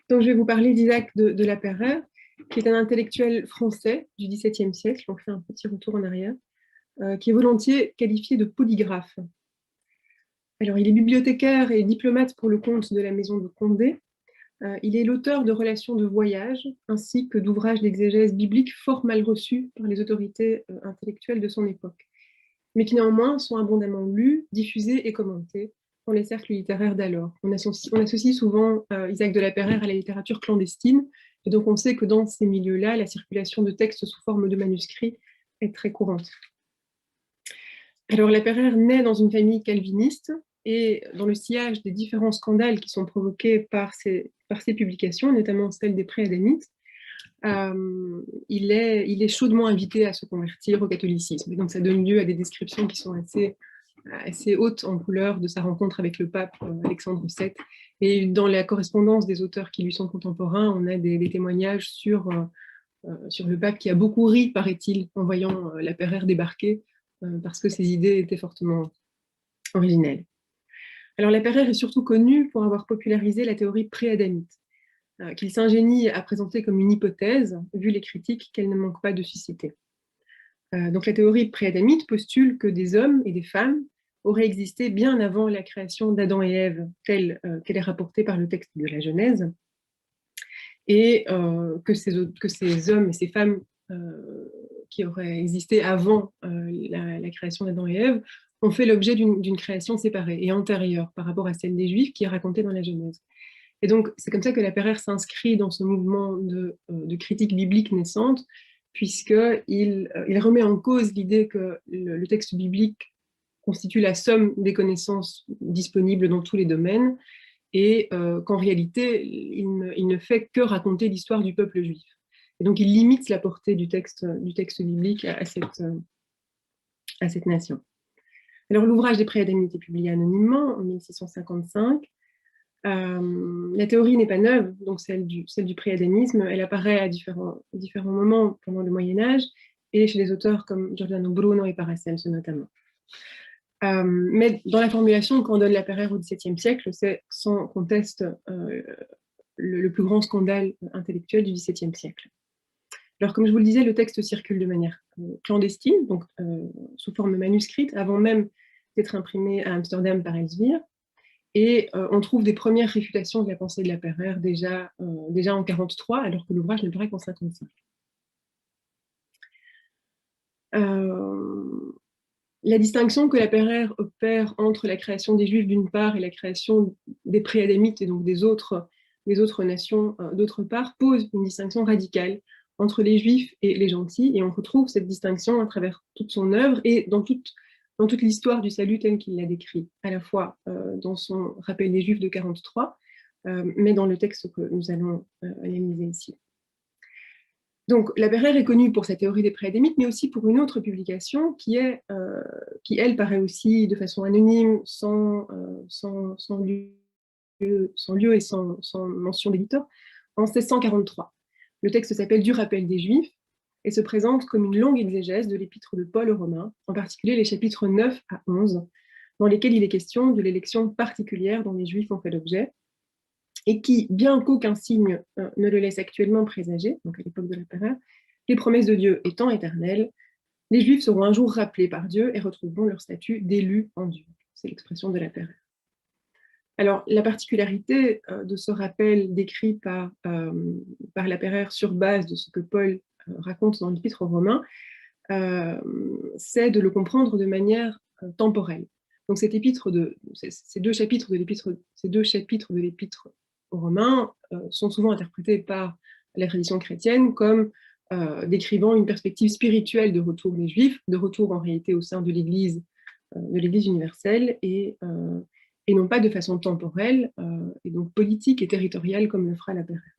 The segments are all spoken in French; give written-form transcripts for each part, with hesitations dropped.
Donc, je vais vous parler d'Isaac de la Pereire, qui est un intellectuel français du XVIIe siècle. On fait un petit retour en arrière, qui est volontiers qualifié de polygraphe. Alors, il est bibliothécaire et diplomate pour le compte de la maison de Condé. Il est l'auteur de relations de voyage, ainsi que d'ouvrages d'exégèse biblique fort mal reçus par les autorités intellectuelles de son époque, mais qui néanmoins sont abondamment lus, diffusés et commentés dans les cercles littéraires d'alors. On associe souvent Isaac de la Pereire à la littérature clandestine, et donc on sait que dans ces milieux-là, la circulation de textes sous forme de manuscrits est très courante. Alors la Pereire naît dans une famille calviniste, et dans le sillage des différents scandales qui sont provoqués par ces publications, notamment celle des Préadamites, il est chaudement invité à se convertir au catholicisme. Et donc ça donne lieu à des descriptions qui sont assez hautes en couleur de sa rencontre avec le pape Alexandre VII. Et dans la correspondance des auteurs qui lui sont contemporains, on a des témoignages sur le pape qui a beaucoup ri, paraît-il, en voyant la Pereire débarquer, parce que ses idées étaient fortement originelles. Alors la Pereire est surtout connue pour avoir popularisé la théorie préadamite, qu'il s'ingénie à présenter comme une hypothèse, vu les critiques qu'elle ne manque pas de susciter. Donc la théorie préadamite postule que des hommes et des femmes auraient existé bien avant la création d'Adam et Ève, telle qu'elle est rapportée par le texte de la Genèse, et que ces hommes et ces femmes qui auraient existé avant la création d'Adam et Ève ont fait l'objet d'une création séparée et antérieure par rapport à celle des Juifs qui est racontée dans la Genèse. Et donc, c'est comme ça que la Pereire s'inscrit dans ce mouvement de critique biblique naissante, puisqu'il remet en cause l'idée que le texte biblique constitue la somme des connaissances disponibles dans tous les domaines, et qu'en réalité, il ne fait que raconter l'histoire du peuple juif. Et donc, il limite la portée du texte biblique à cette nation. Alors, l'ouvrage des Préadamites est publié anonymement en 1655. La théorie n'est pas neuve, donc celle du préadamisme. Elle apparaît à différents moments pendant le Moyen-Âge et chez des auteurs comme Giordano Bruno et Paracelso notamment. Mais dans la formulation qu'en donne la Pereire au XVIIe siècle, c'est sans conteste le plus grand scandale intellectuel du XVIIe siècle. Alors, comme je vous le disais, le texte circule de manière clandestine, donc sous forme manuscrite, avant même d'être imprimé à Amsterdam par Elsevier. Et on trouve des premières réfutations de la pensée de la Pereire déjà en 1943, alors que l'ouvrage ne paraît qu'en 1955. La distinction que la Pereire opère entre la création des Juifs d'une part et la création des Préadamites et donc des autres nations d'autre part pose une distinction radicale entre les Juifs et les gentils, et on retrouve cette distinction à travers toute son œuvre et dans toute l'histoire du salut telle qu'il l'a décrit, à la fois dans son rappel des Juifs de 1943, mais dans le texte que nous allons analyser ici. Donc, la Pereire est connue pour sa théorie des préadamites, mais aussi pour une autre publication qui, elle, paraît aussi de façon anonyme, sans lieu et sans mention d'éditeur, en 1643. Le texte s'appelle « Du rappel des Juifs » et se présente comme une longue exégèse de l'épître de Paul aux Romains, en particulier les chapitres 9 à 11, dans lesquels il est question de l'élection particulière dont les Juifs ont fait l'objet, et qui, bien qu'aucun signe ne le laisse actuellement présager, donc à l'époque de la Pereire, les promesses de Dieu étant éternelles, les Juifs seront un jour rappelés par Dieu et retrouveront leur statut d'élus en Dieu. C'est l'expression de la Pereire. Alors, la particularité de ce rappel décrit par la Pereire sur base de ce que Paul raconte dans l'Épître aux Romains, c'est de le comprendre de manière temporelle. Donc, ces deux chapitres de l'Épître aux Romains sont souvent interprétés par la tradition chrétienne comme décrivant une perspective spirituelle de retour des Juifs, de retour en réalité au sein de l'Église universelle, et non pas de façon temporelle, et donc politique et territoriale comme le fera la Pereire.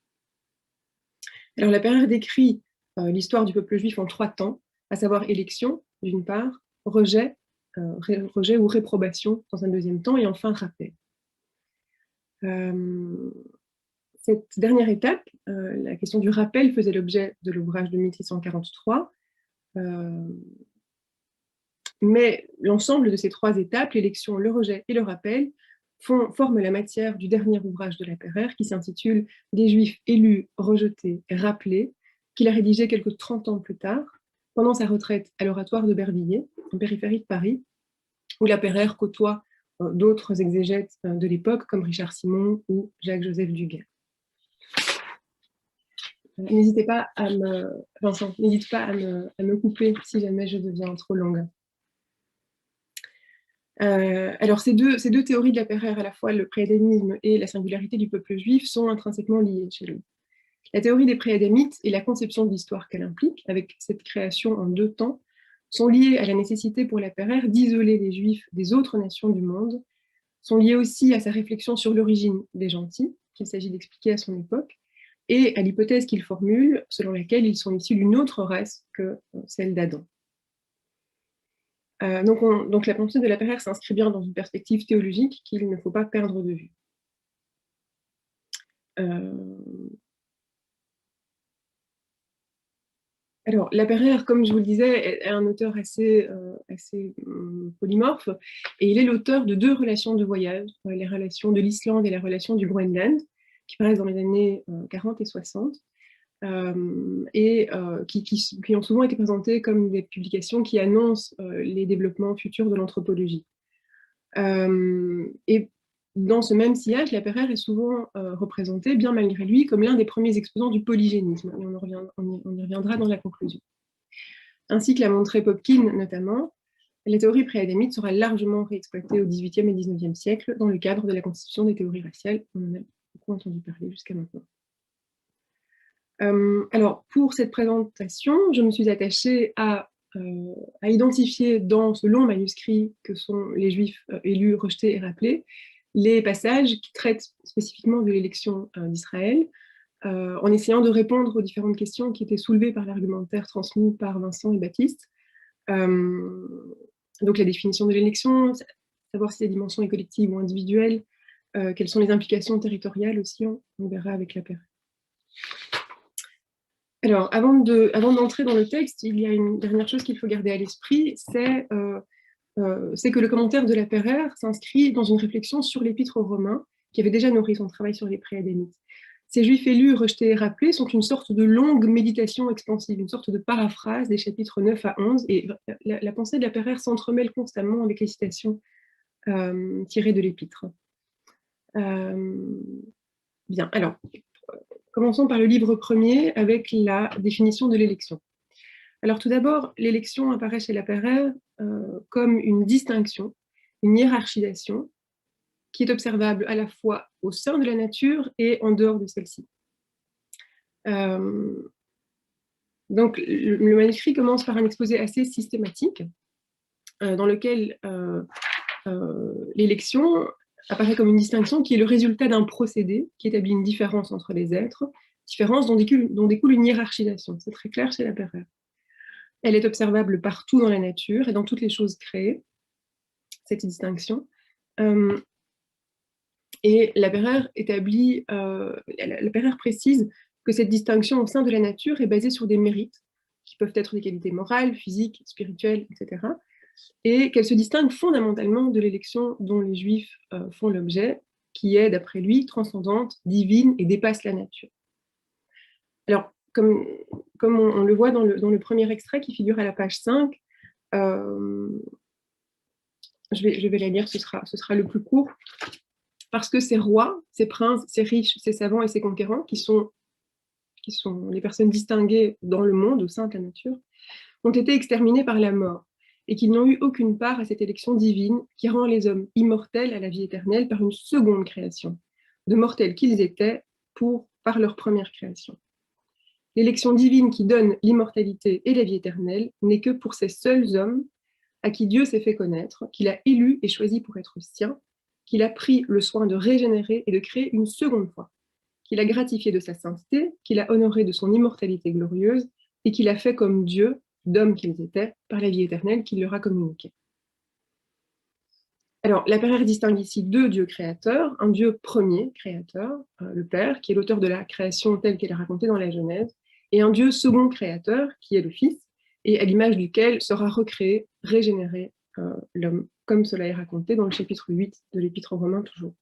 Alors la Pereire décrit l'histoire du peuple juif en 3 temps, à savoir élection, d'une part, rejet ou réprobation dans un deuxième temps, et enfin rappel. Cette dernière étape, la question du rappel, faisait l'objet de l'ouvrage de 1643, mais l'ensemble de ces 3 étapes, l'élection, le rejet et le rappel, forment la matière du dernier ouvrage de Lapeyre, qui s'intitule « Des Juifs élus, rejetés et rappelés », qu'il a rédigé quelques 30 ans plus tard, pendant sa retraite à l'Oratoire de Bervilliers, en périphérie de Paris, où Lapeyre côtoie d'autres exégètes de l'époque, comme Richard Simon ou Jacques-Joseph Duguay. N'hésitez pas à me, Vincent, n'hésite pas à me couper si jamais je deviens trop longue. Alors, ces deux théories de Lapeyre, à la fois le préadamisme et la singularité du peuple juif, sont intrinsèquement liées chez lui. La théorie des préadamites et la conception de l'histoire qu'elle implique, avec cette création en 2 temps, sont liées à la nécessité pour Lapeyre d'isoler les Juifs des autres nations du monde, sont liées aussi à sa réflexion sur l'origine des gentils, qu'il s'agit d'expliquer à son époque, et à l'hypothèse qu'il formule, selon laquelle ils sont issus d'une autre race que celle d'Adam. Donc la pensée de Lapeyre s'inscrit bien dans une perspective théologique qu'il ne faut pas perdre de vue. Alors, Lapeyre, comme je vous le disais, est un auteur assez polymorphe, et il est l'auteur de 2 relations de voyage, les relations de l'Islande et la relation du Groenland, qui paraissent dans les années 40 et 60, qui ont souvent été présentées comme des publications qui annoncent les développements futurs de l'anthropologie. Et dans ce même sillage, Lapeyre est souvent représenté, bien malgré lui, comme l'un des premiers exposants du polygénisme. Et on y reviendra dans la conclusion. Ainsi que l'a montré Popkin notamment, la théorie préadamite sera largement réexploitée au XVIIIe et XIXe siècle dans le cadre de la constitution des théories raciales. On en a beaucoup entendu parler jusqu'à maintenant. Alors, pour cette présentation, je me suis attachée à identifier dans ce long manuscrit que sont les Juifs élus, rejetés et rappelés, les passages qui traitent spécifiquement de l'élection d'Israël, en essayant de répondre aux différentes questions qui étaient soulevées par l'argumentaire transmis par Vincent et Baptiste. Donc la définition de l'élection, savoir si la dimension est collective ou individuelle, quelles sont les implications territoriales aussi, on verra avec Lapeyre. Alors, avant d'entrer dans le texte, il y a une dernière chose qu'il faut garder à l'esprit, c'est que le commentaire de Lapeyre s'inscrit dans une réflexion sur l'Épître aux Romains, qui avait déjà nourri son travail sur les préadamites. Ces Juifs élus, rejetés et rappelés sont une sorte de longue méditation expansive, une sorte de paraphrase des chapitres 9 à 11, et la pensée de Lapeyre s'entremêle constamment avec les citations tirées de l'Épître. Bien, alors, commençons par le livre premier avec la définition de l'élection. Alors tout d'abord, l'élection apparaît chez Lapeyre comme une distinction, une hiérarchisation qui est observable à la fois au sein de la nature et en dehors de celle-ci. Donc le manuscrit commence par un exposé assez systématique dans lequel l'élection apparaît comme une distinction qui est le résultat d'un procédé qui établit une différence entre les êtres, différence dont découle une hiérarchisation. C'est très clair chez Lapeyre. Elle est observable partout dans la nature et dans toutes les choses créées, cette distinction. Et Lapeyre précise que cette distinction au sein de la nature est basée sur des mérites, qui peuvent être des qualités morales, physiques, spirituelles, etc., et qu'elle se distingue fondamentalement de l'élection dont les Juifs font l'objet, qui est, d'après lui, transcendante, divine et dépasse la nature. Alors, comme on le voit dans le premier extrait qui figure à la page 5, je vais la lire, ce sera le plus court, parce que ces rois, ces princes, ces riches, ces savants et ces conquérants, qui sont les personnes distinguées dans le monde, au sein de la nature, ont été exterminés par la mort, et qu'ils n'ont eu aucune part à cette élection divine qui rend les hommes immortels à la vie éternelle par une seconde création, de mortels qu'ils étaient par leur première création. L'élection divine qui donne l'immortalité et la vie éternelle n'est que pour ces seuls hommes à qui Dieu s'est fait connaître, qu'il a élus et choisis pour être siens, qu'il a pris le soin de régénérer et de créer une seconde fois, qu'il a gratifié de sa sainteté, qu'il a honoré de son immortalité glorieuse, et qu'il a fait comme Dieu, d'hommes qu'ils étaient, par la vie éternelle qu'il leur a communiquée. Alors, Lapeyre distingue ici 2 dieux créateurs, un Dieu premier créateur, le Père, qui est l'auteur de la création telle qu'elle est racontée dans la Genèse, et un Dieu second créateur, qui est le Fils, et à l'image duquel sera recréé, régénéré l'homme comme cela est raconté dans le chapitre 8 de l'Épître aux Romains toujours.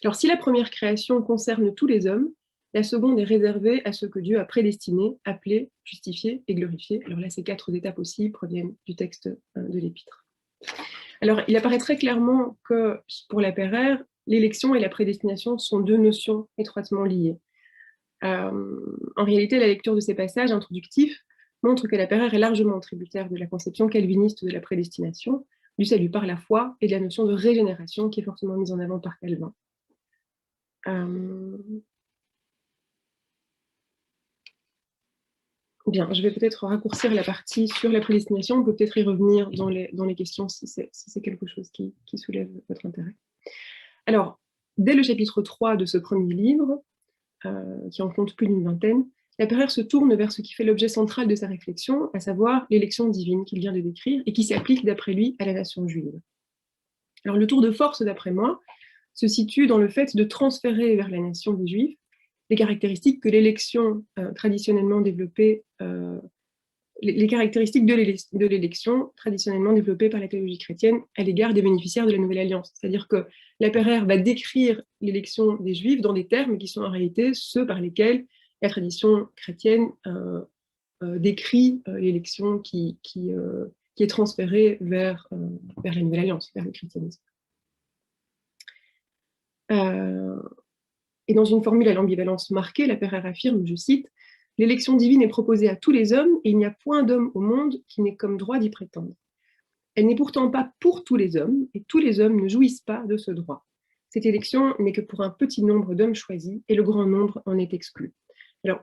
Alors, si la première création concerne tous les hommes, la seconde est réservée à ceux que Dieu a prédestinés, appelés, justifiés et glorifiés. Alors là, ces 4 étapes aussi proviennent du texte de l'Épître. Alors, il apparaît très clairement que pour la Pereire, l'élection et la prédestination sont 2 notions étroitement liées. En réalité, la lecture de ces passages introductifs montre que la Pereire est largement tributaire de la conception calviniste de la prédestination, du salut par la foi et de la notion de régénération qui est fortement mise en avant par Calvin. Bien, je vais peut-être raccourcir la partie sur la prédestination, on peut peut-être y revenir dans les questions si c'est quelque chose qui soulève votre intérêt. Alors, dès le chapitre 3 de ce premier livre, qui en compte plus d'une vingtaine, la Pereire se tourne vers ce qui fait l'objet central de sa réflexion, à savoir l'élection divine qu'il vient de décrire et qui s'applique d'après lui à la nation juive. Alors le tour de force, d'après moi, se situe dans le fait de transférer vers la nation des Juifs les caractéristiques que l'élection traditionnellement développée, les caractéristiques de l'élection traditionnellement développée par la théologie chrétienne à l'égard des bénéficiaires de la Nouvelle Alliance. C'est-à-dire que la Pereire va décrire l'élection des Juifs dans des termes qui sont en réalité ceux par lesquels la tradition chrétienne décrit l'élection qui est transférée vers la Nouvelle Alliance, vers le christianisme. Et dans une formule à l'ambivalence marquée, la Pereire affirme, je cite, « L'élection divine est proposée à tous les hommes et il n'y a point d'homme au monde qui n'ait comme droit d'y prétendre. Elle n'est pourtant pas pour tous les hommes et tous les hommes ne jouissent pas de ce droit. Cette élection n'est que pour un petit nombre d'hommes choisis et le grand nombre en est exclu. » Alors,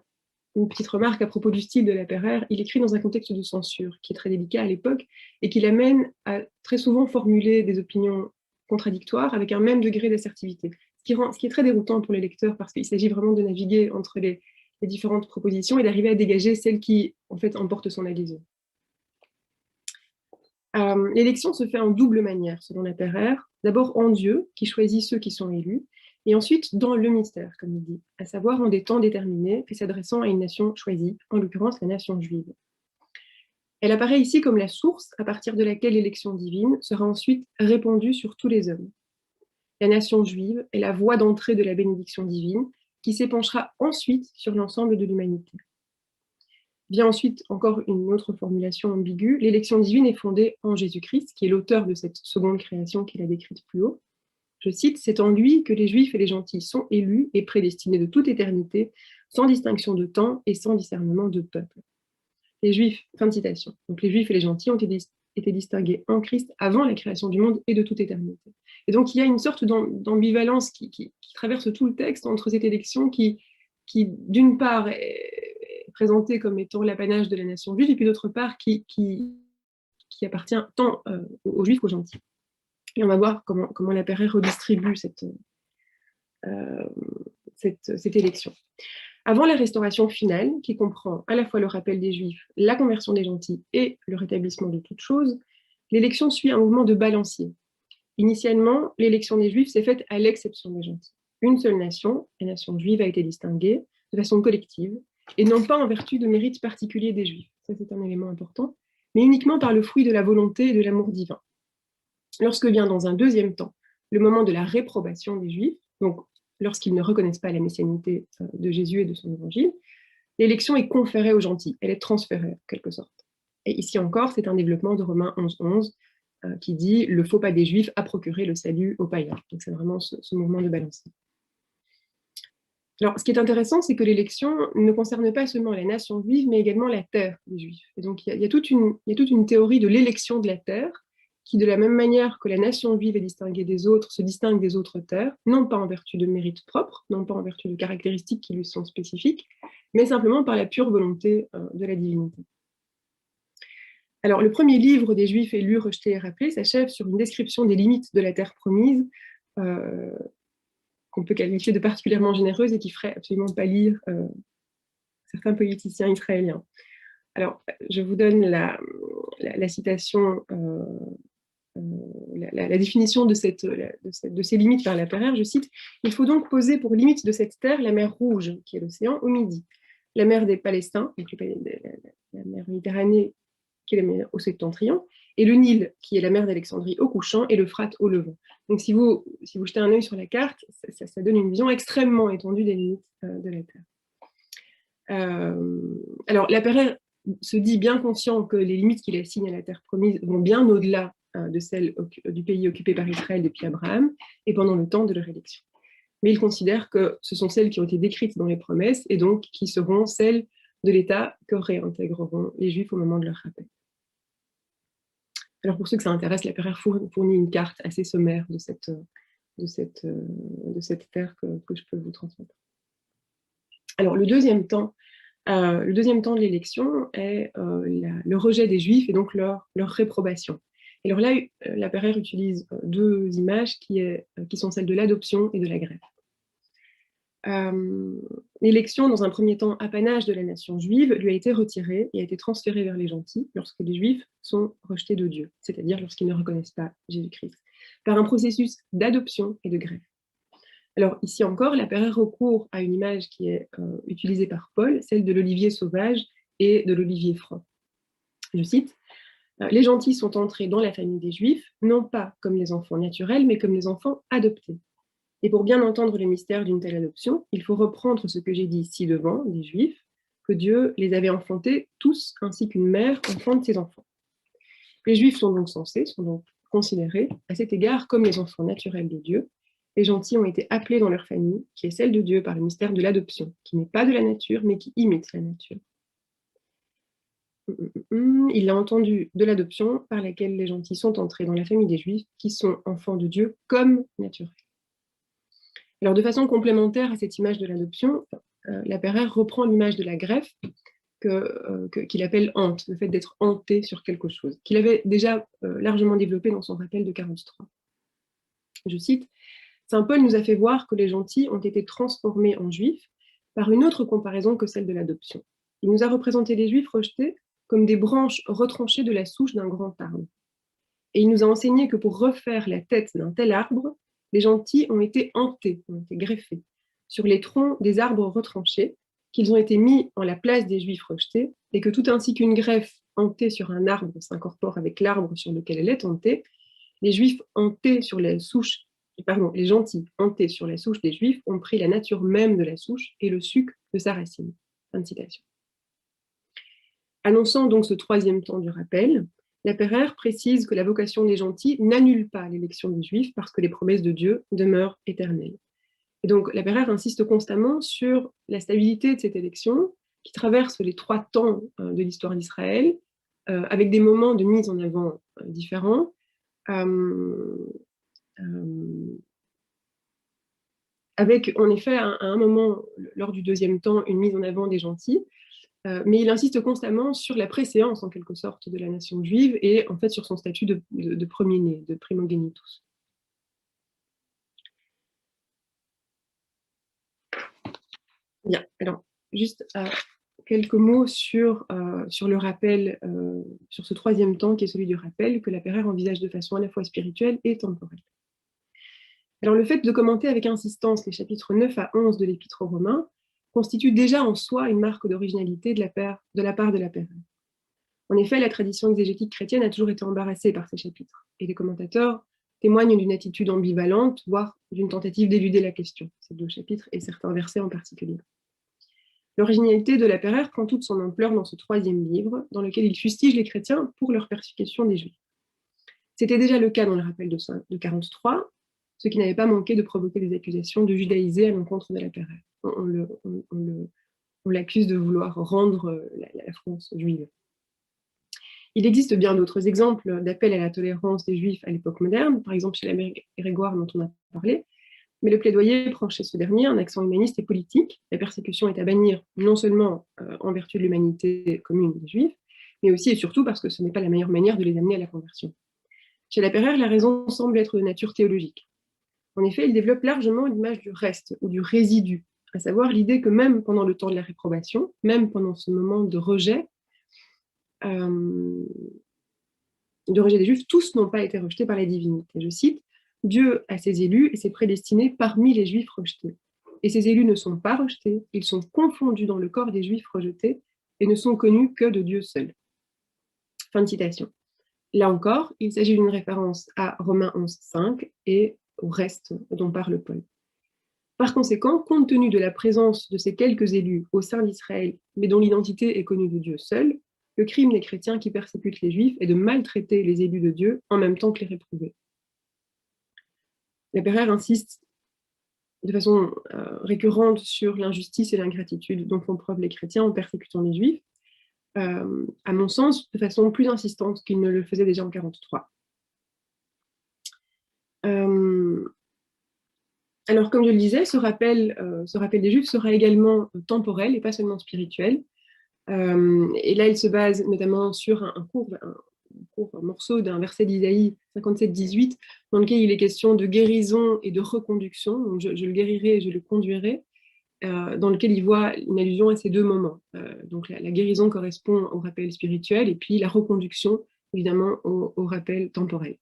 une petite remarque à propos du style de la Pereire, il écrit dans un contexte de censure qui est très délicat à l'époque et qui l'amène à très souvent formuler des opinions contradictoires avec un même degré d'assertivité. Ce qui est très déroutant pour les lecteurs parce qu'il s'agit vraiment de naviguer entre les différentes propositions et d'arriver à dégager celle qui, en fait, emporte son adhésion. L'élection se fait en double manière, selon la Pereire. D'abord en Dieu, qui choisit ceux qui sont élus, et ensuite dans le mystère, comme il dit, à savoir en des temps déterminés et s'adressant à une nation choisie, en l'occurrence la nation juive. Elle apparaît ici comme la source à partir de laquelle l'élection divine sera ensuite répandue sur tous les hommes. La nation juive est la voie d'entrée de la bénédiction divine qui s'épanchera ensuite sur l'ensemble de l'humanité. Vient ensuite encore une autre formulation ambiguë. L'élection divine est fondée en Jésus-Christ, qui est l'auteur de cette seconde création qu'il a décrite plus haut. Je cite, « C'est en lui que les Juifs et les gentils sont élus et prédestinés de toute éternité, sans distinction de temps et sans discernement de peuple. » Les Juifs, fin de citation. Donc les Juifs et les gentils ont été distingués en Christ avant la création du monde et de toute éternité. Et donc il y a une sorte d'ambivalence qui traverse tout le texte entre cette élection qui d'une part, est présentée comme étant l'apanage de la nation juive, et puis d'autre part, qui appartient tant aux Juifs qu'aux gentils. Et on va voir comment la Pereire redistribue cette élection. Avant la restauration finale, qui comprend à la fois le rappel des Juifs, la conversion des gentils et le rétablissement de toutes choses, l'élection suit un mouvement de balancier. Initialement, l'élection des Juifs s'est faite à l'exception des gentils. Une seule nation, la nation juive, a été distinguée de façon collective, et non pas en vertu de mérites particuliers des Juifs, ça c'est un élément important, mais uniquement par le fruit de la volonté et de l'amour divin. Lorsque vient dans un deuxième temps le moment de la réprobation des Juifs, donc lorsqu'ils ne reconnaissent pas la messianité de Jésus et de son évangile, l'élection est conférée aux gentils, elle est transférée en quelque sorte. Et ici encore, c'est un développement de Romains 11.11 qui dit « le faux pas des Juifs a procuré le salut aux païens ». Donc c'est vraiment ce mouvement de balancier. Alors, ce qui est intéressant, c'est que l'élection ne concerne pas seulement la nation juive, mais également la terre des Juifs. Et donc, il y a toute une théorie de l'élection de la terre, qui, de la même manière que la nation juive est distinguée des autres, se distingue des autres terres, non pas en vertu de mérites propres, non pas en vertu de caractéristiques qui lui sont spécifiques, mais simplement par la pure volonté de la divinité. Alors, le premier livre des Juifs élus, rejetés et rappelés s'achève sur une description des limites de la terre promise, qu'on peut qualifier de particulièrement généreuse et qui ferait absolument pâlir certains politiciens israéliens. Alors, je vous donne la citation, la définition de ces limites par la Pereire, je cite, « Il faut donc poser pour limite de cette terre la mer Rouge, qui est l'océan, au midi, la mer des Palestins, donc la mer Méditerranée, qui est la mer au septentrion, et le Nil, qui est la mer d'Alexandrie au couchant, et l'Euphrate au levant. Donc si vous jetez un œil sur la carte, ça donne une vision extrêmement étendue des limites de la Terre. Alors, Laperère se dit bien conscient que les limites qu'il assigne à la terre promise vont bien au-delà de celles du pays occupé par Israël depuis Abraham et pendant le temps de leur élection. Mais il considère que ce sont celles qui ont été décrites dans les promesses et donc qui seront celles de l'État que réintégreront les Juifs au moment de leur rappel. Alors pour ceux que ça intéresse, Laperère fournit une carte assez sommaire de cette terre que je peux vous transmettre. Alors le deuxième temps de l'élection est le rejet des Juifs et donc leur réprobation. Et alors là, Laperère utilise deux images qui sont celles de l'adoption et de la greffe. L'élection, dans un premier temps apanage de la nation juive, lui a été retirée et a été transférée vers les gentils lorsque les Juifs sont rejetés de Dieu, c'est-à-dire lorsqu'ils ne reconnaissent pas Jésus-Christ, par un processus d'adoption et de greffe. Alors ici encore, Laperère recourt à une image qui est utilisée par Paul, celle de l'olivier sauvage et de l'olivier franc. Je cite, « Les gentils sont entrés dans la famille des Juifs, non pas comme les enfants naturels, mais comme les enfants adoptés. Et pour bien entendre le mystère d'une telle adoption, il faut reprendre ce que j'ai dit ci-devant des Juifs, que Dieu les avait enfantés tous, ainsi qu'une mère enfante ses enfants. Les Juifs sont donc considérés à cet égard comme les enfants naturels de Dieu. Les gentils ont été appelés dans leur famille, qui est celle de Dieu par le mystère de l'adoption, qui n'est pas de la nature, mais qui imite la nature. Il a entendu de l'adoption par laquelle les gentils sont entrés dans la famille des Juifs, qui sont enfants de Dieu comme naturels. Alors, de façon complémentaire à cette image de l'adoption, Laperère reprend l'image de la greffe qu'il appelle hante, le fait d'être hanté sur quelque chose, qu'il avait déjà largement développé dans son rappel de 43. Je cite, « Saint Paul nous a fait voir que les gentils ont été transformés en juifs par une autre comparaison que celle de l'adoption. Il nous a représenté les juifs rejetés comme des branches retranchées de la souche d'un grand arbre. Et il nous a enseigné que pour refaire la tête d'un tel arbre, les gentils ont été hantés, ont été greffés sur les troncs des arbres retranchés, qu'ils ont été mis en la place des juifs rejetés, et que tout ainsi qu'une greffe hantée sur un arbre s'incorpore avec l'arbre sur lequel elle est hantée, les juifs hantés sur la souche, les gentils hantés sur la souche des juifs ont pris la nature même de la souche et le suc de sa racine. » Fin de citation. Annonçant donc ce troisième temps du rappel, Laperère précise que la vocation des gentils n'annule pas l'élection des Juifs parce que les promesses de Dieu demeurent éternelles. Et donc Laperère insiste constamment sur la stabilité de cette élection qui traverse les trois temps de l'histoire d'Israël, avec des moments de mise en avant différents, avec en effet à un moment, lors du deuxième temps, une mise en avant des gentils, mais il insiste constamment sur la préséance, en quelque sorte, de la nation juive et en fait sur son statut de premier-né, de primogenitus. Bien, alors, juste quelques mots sur le rappel, sur ce troisième temps qui est celui du rappel, que Laperère envisage de façon à la fois spirituelle et temporelle. Alors, le fait de commenter avec insistance les chapitres 9 à 11 de l'Épître aux Romains constitue déjà en soi une marque d'originalité de la part de Laperère. En effet, la tradition exégétique chrétienne a toujours été embarrassée par ces chapitres, et les commentateurs témoignent d'une attitude ambivalente, voire d'une tentative d'éluder la question, ces deux chapitres et certains versets en particulier. L'originalité de Laperère prend toute son ampleur dans ce troisième livre, dans lequel il fustige les chrétiens pour leur persécution des Juifs. C'était déjà le cas dans le rappel de 43, ce qui n'avait pas manqué de provoquer des accusations de judaïser à l'encontre de Laperère. On l'accuse de vouloir rendre la France juive. Il existe bien d'autres exemples d'appel à la tolérance des Juifs à l'époque moderne, par exemple chez l'abbé Grégoire dont on a parlé, mais le plaidoyer prend chez ce dernier un accent humaniste et politique. La persécution est à bannir non seulement en vertu de l'humanité commune des Juifs, mais aussi et surtout parce que ce n'est pas la meilleure manière de les amener à la conversion. Chez Laperère, la raison semble être de nature théologique. En effet, il développe largement l'image du reste ou du résidu, à savoir l'idée que même pendant le temps de la réprobation, même pendant ce moment de rejet des Juifs, tous n'ont pas été rejetés par la divinité. Je cite, « Dieu a ses élus et ses prédestinés parmi les Juifs rejetés. Et ces élus ne sont pas rejetés, ils sont confondus dans le corps des Juifs rejetés et ne sont connus que de Dieu seul. » Fin de citation. Là encore, il s'agit d'une référence à Romains 11,5 et au reste dont parle Paul. Par conséquent, compte tenu de la présence de ces quelques élus au sein d'Israël, mais dont l'identité est connue de Dieu seul, le crime des chrétiens qui persécutent les Juifs est de maltraiter les élus de Dieu en même temps que les réprouver. Lapeyre insiste de façon récurrente sur l'injustice et l'ingratitude dont font preuve les chrétiens en persécutant les Juifs, à mon sens, de façon plus insistante qu'il ne le faisait déjà en 1943. Alors, comme je le disais, ce rappel des Juifs sera également temporel et pas seulement spirituel. Et là, il se base notamment sur un court morceau d'un verset d'Isaïe 57-18, dans lequel il est question de guérison et de reconduction. Donc, je le guérirai et je le conduirai, dans lequel il voit une allusion à ces deux moments. Donc, la guérison correspond au rappel spirituel, et puis la reconduction, évidemment, au rappel temporel.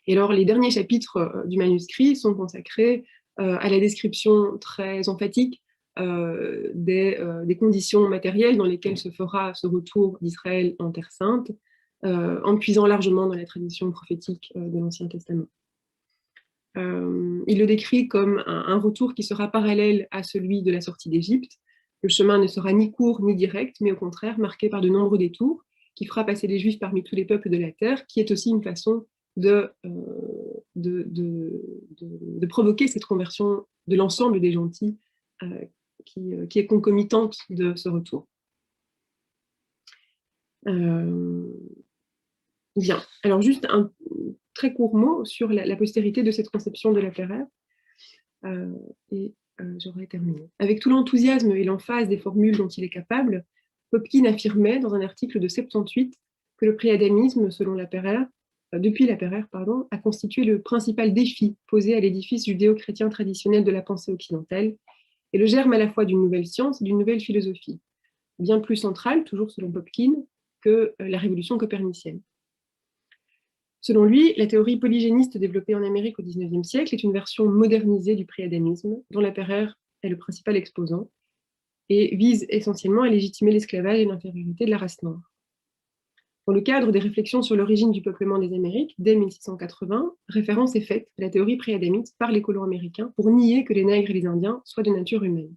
Et alors, les derniers chapitres du manuscrit sont consacrés à la description très emphatique des conditions matérielles dans lesquelles se fera ce retour d'Israël en Terre Sainte, en puisant largement dans la tradition prophétique de l'Ancien Testament. Il le décrit comme un retour qui sera parallèle à celui de la sortie d'Égypte. Le chemin ne sera ni court ni direct, mais au contraire marqué par de nombreux détours, qui fera passer les Juifs parmi tous les peuples de la terre, qui est aussi une façon de provoquer cette conversion de l'ensemble des gentils qui est concomitante de ce retour. Bien, alors juste un très court mot sur la postérité de cette conception de Lapeyre, et j'aurais terminé. Avec tout l'enthousiasme et l'emphase des formules dont il est capable, Popkin affirmait dans un article de 78 que le préadamisme, selon Lapeyre, depuis Lapeyre, a constitué le principal défi posé à l'édifice judéo-chrétien traditionnel de la pensée occidentale, et le germe à la fois d'une nouvelle science et d'une nouvelle philosophie, bien plus centrale, toujours selon Popkin, que la révolution copernicienne. Selon lui, la théorie polygéniste développée en Amérique au XIXe siècle est une version modernisée du préadamisme, dont Lapeyre est le principal exposant, et vise essentiellement à légitimer l'esclavage et l'infériorité de la race noire. Dans le cadre des réflexions sur l'origine du peuplement des Amériques, dès 1680, référence est faite à la théorie préadamite par les colons américains pour nier que les nègres et les Indiens soient de nature humaine.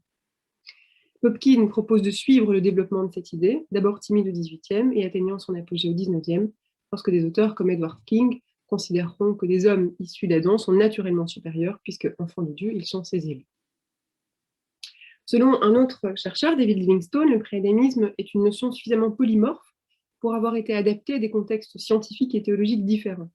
Popkin propose de suivre le développement de cette idée, d'abord timide au XVIIIe et atteignant son apogée au XIXe, lorsque des auteurs comme Edward King considéreront que les hommes issus d'Adam sont naturellement supérieurs, puisque, enfants de Dieu, ils sont ses élus. Selon un autre chercheur, David Livingstone, le préadamisme est une notion suffisamment polymorphe pour avoir été adaptée à des contextes scientifiques et théologiques différents.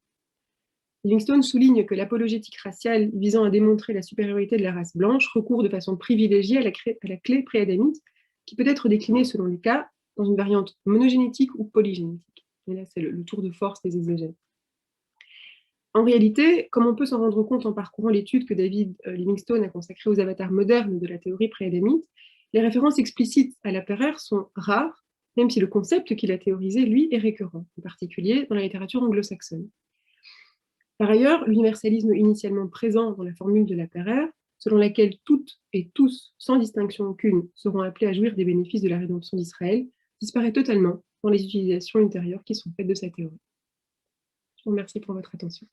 Livingstone souligne que l'apologétique raciale visant à démontrer la supériorité de la race blanche recourt de façon privilégiée à la clé préadamite, qui peut être déclinée selon les cas dans une variante monogénétique ou polygénétique. Et là, c'est le tour de force des exégètes. En réalité, comme on peut s'en rendre compte en parcourant l'étude que David Livingstone a consacrée aux avatars modernes de la théorie préadamite, les références explicites à Lapeyre sont rares, même si le concept qu'il a théorisé, lui, est récurrent, en particulier dans la littérature anglo-saxonne. Par ailleurs, l'universalisme initialement présent dans la formule de Lapeyre, selon laquelle toutes et tous, sans distinction aucune, seront appelés à jouir des bénéfices de la rédemption d'Israël, disparaît totalement dans les utilisations ultérieures qui sont faites de sa théorie. Je vous remercie pour votre attention.